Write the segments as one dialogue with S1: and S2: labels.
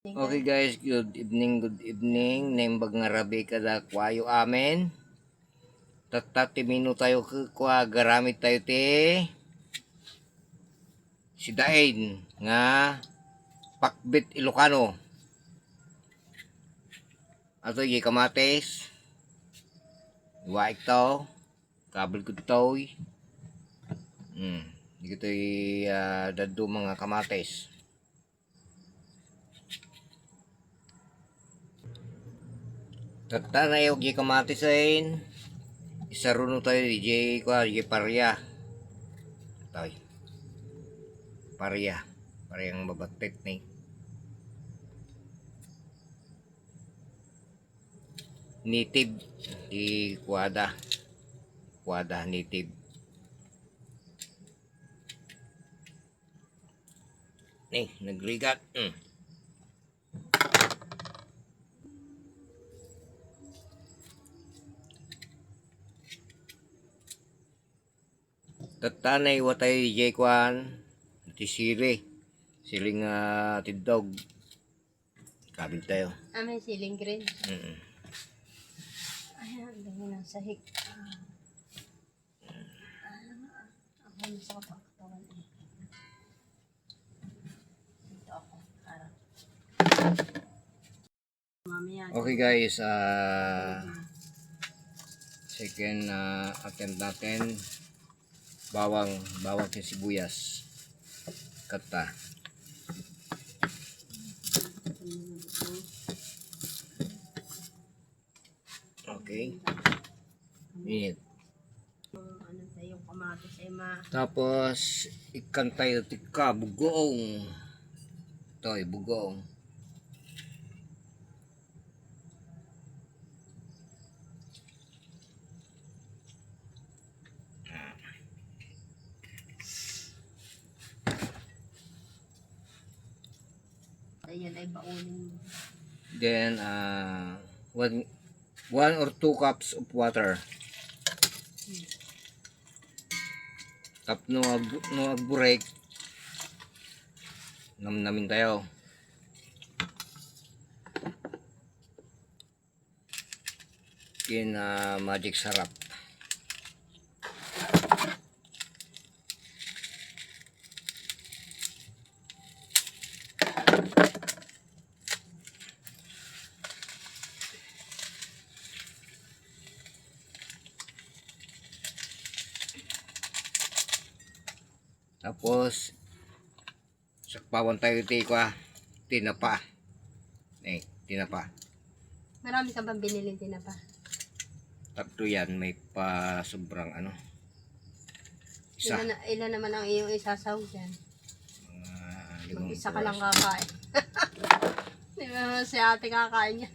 S1: Okay guys, good evening. Naimbag nga rabi kada kwayo amin. Tatati minu tayo kwa garamit tayo te. Sidain nga pakbit Ilocano. Ato yi kamates. Waik to. Kabel ko toy. Dito dadu mga kamates. Tata na yung kamatisin. Isaruno tayo DJ Parya. Tayo. Parya yang babatit ni. Native di Kuada native. Nih, nagrigat. Tatanay watay DJ Kwan siling tidog kabil tayo.
S2: May siling green. Ayan, dami ng sahig. Ako yung sa katawan eh. Dito ako.
S1: Okay guys, second attempt natin. Bawang sibuyas kata. Okay. Minit.
S2: Ano tayo kamatis ay
S1: Tapos ikan tayo tika bugong. Toy bugong.
S2: Ayan ay baunin.
S1: Then one or 2 cups of water. Tap no agburek. Namin tayo. Magic sarap. Tapos sakpawan tayo tinapa. Tinapa.
S2: Marami ka bang binili tinapa?
S1: Tatlo yan, may pa sobrang isa.
S2: Ilan naman ang iyong isasaw dyan? Isa ka lang
S1: piraso.
S2: kakain. Di ba si ate kakain niya?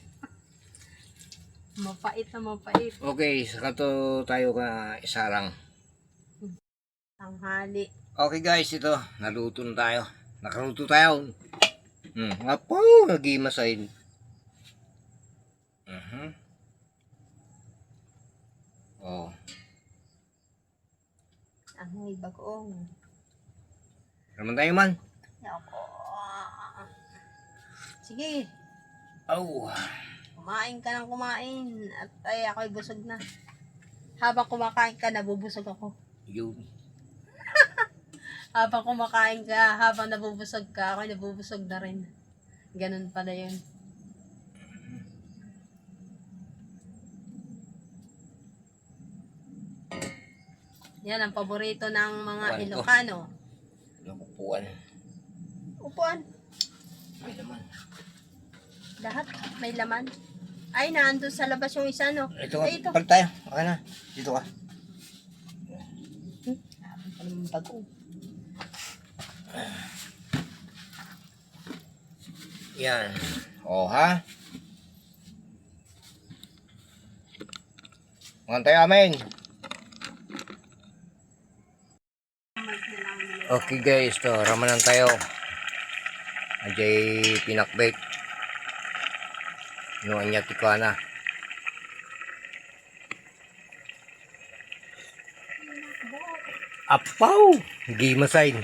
S2: Mapait na mapait.
S1: Okay, saka to tayo isarang.
S2: Tanghali.
S1: Okay guys, ito, naluto na tayo. Nakaluto tayo. Apo, nagimasayin. Oh.
S2: Ay, bagoong.
S1: Naman tayo man.
S2: Ako. Sige.
S1: Oh.
S2: Kumain ka ng kumain. At ay, ako'y busog na. Habang kumakain ka, nabubusog ako.
S1: Yun.
S2: Habang kumakain ka, habang nabubusog ka, ako'y nabubusog na rin. Ganun pala yun. Yan ang paborito ng mga
S1: Upuan
S2: Ilocano.
S1: Upuan.
S2: Upuan.
S1: May naman.
S2: Lahat may laman. Ay, naandun sa labas yung isa, no?
S1: Ito,
S2: Ay, ito.
S1: palit tayo. Okay na. Dito ka.
S2: Anong bago?
S1: Yan. O ha. Mantay amin. Okay guys, to ramanan tayo. Ajay pinakbait. Nuan niya tikana. Apaw! Gimasain.